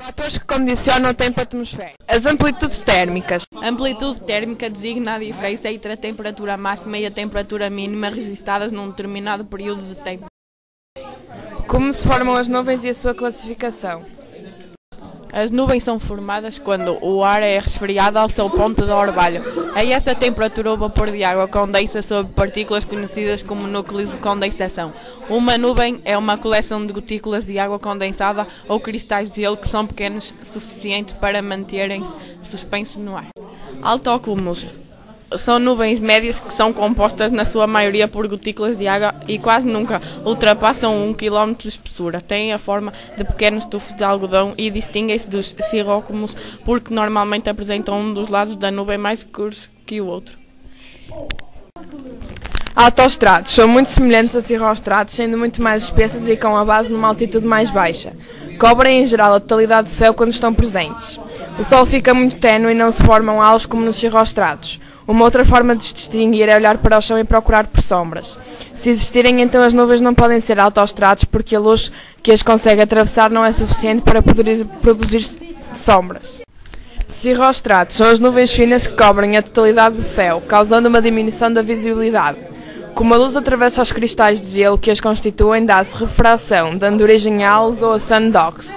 Fatores que condicionam o tempo atmosférico. As amplitudes térmicas. A amplitude térmica designa a diferença entre a temperatura máxima e a temperatura mínima registadas num determinado período de tempo. Como se formam as nuvens e a sua classificação. As nuvens são formadas quando o ar é resfriado ao seu ponto de orvalho. A essa temperatura o vapor de água condensa sobre partículas conhecidas como núcleos de condensação. Uma nuvem é uma coleção de gotículas de água condensada ou cristais de gelo que são pequenos o suficiente para manterem-se suspensos no ar. Altocúmulos são nuvens médias que são compostas na sua maioria por gotículas de água e quase nunca ultrapassam 1 km de espessura. Têm a forma de pequenos tufos de algodão e distinguem-se dos cirrocúmulos porque normalmente apresentam um dos lados da nuvem mais escuros que o outro. Altoestratos são muito semelhantes a cirrostratos, sendo muito mais espessas e com a base numa altitude mais baixa. Cobrem em geral a totalidade do céu quando estão presentes. O sol fica muito ténue e não se formam halos como nos cirrostratos. Uma outra forma de os distinguir é olhar para o chão e procurar por sombras. Se existirem, então as nuvens não podem ser altoestratos porque a luz que as consegue atravessar não é suficiente para poder produzir sombras. Cirrostratos são as nuvens finas que cobrem a totalidade do céu, causando uma diminuição da visibilidade. Como a luz atravessa os cristais de gelo que as constituem, dá-se refração, dando origem a halos ou a sundogs.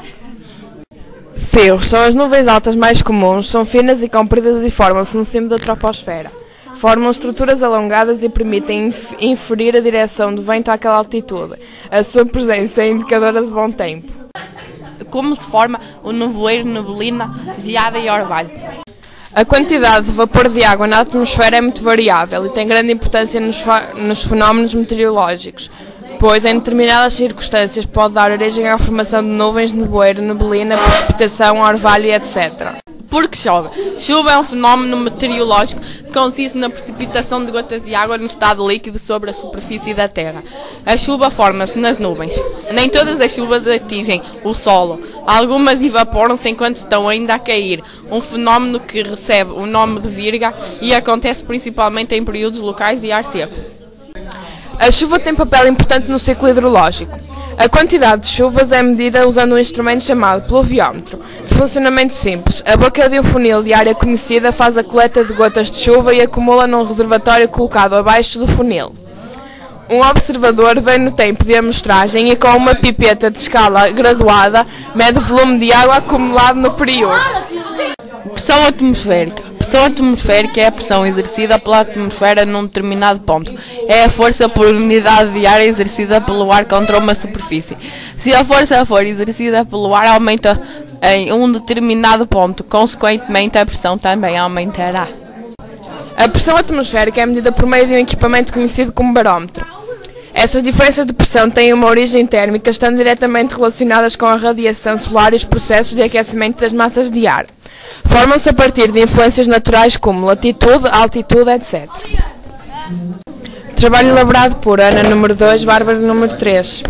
Cirros são as nuvens altas mais comuns, são finas e compridas e formam-se no cimo da troposfera. Formam estruturas alongadas e permitem inferir a direção do vento àquela altitude. A sua presença é indicadora de bom tempo. Como se forma o nevoeiro, neblina, geada e orvalho. A quantidade de vapor de água na atmosfera é muito variável e tem grande importância nos fenómenos meteorológicos, pois em determinadas circunstâncias pode dar origem à formação de nuvens, nevoeiro, neblina, precipitação, orvalho e etc. Porque chove. Chuva é um fenómeno meteorológico que consiste na precipitação de gotas de água no estado líquido sobre a superfície da Terra. A chuva forma-se nas nuvens. Nem todas as chuvas atingem o solo. Algumas evaporam-se enquanto estão ainda a cair, um fenómeno que recebe o nome de virga e acontece principalmente em períodos locais de ar seco. A chuva tem papel importante no ciclo hidrológico. A quantidade de chuvas é medida usando um instrumento chamado pluviómetro, de funcionamento simples. A boca de um funil de área conhecida faz a coleta de gotas de chuva e acumula num reservatório colocado abaixo do funil. Um observador vem no tempo de amostragem e com uma pipeta de escala graduada mede o volume de água acumulado no período. Pressão atmosférica. Pressão atmosférica é a pressão exercida pela atmosfera num determinado ponto. É a força por unidade de ar exercida pelo ar contra uma superfície. Se a força for exercida pelo ar, aumenta em um determinado ponto. Consequentemente, a pressão também aumentará. A pressão atmosférica é medida por meio de um equipamento conhecido como barómetro. Essas diferenças de pressão têm uma origem térmica, estando diretamente relacionadas com a radiação solar e os processos de aquecimento das massas de ar. Formam-se a partir de influências naturais como latitude, altitude, etc. Trabalho elaborado por Ana número 2, Bárbara número 3.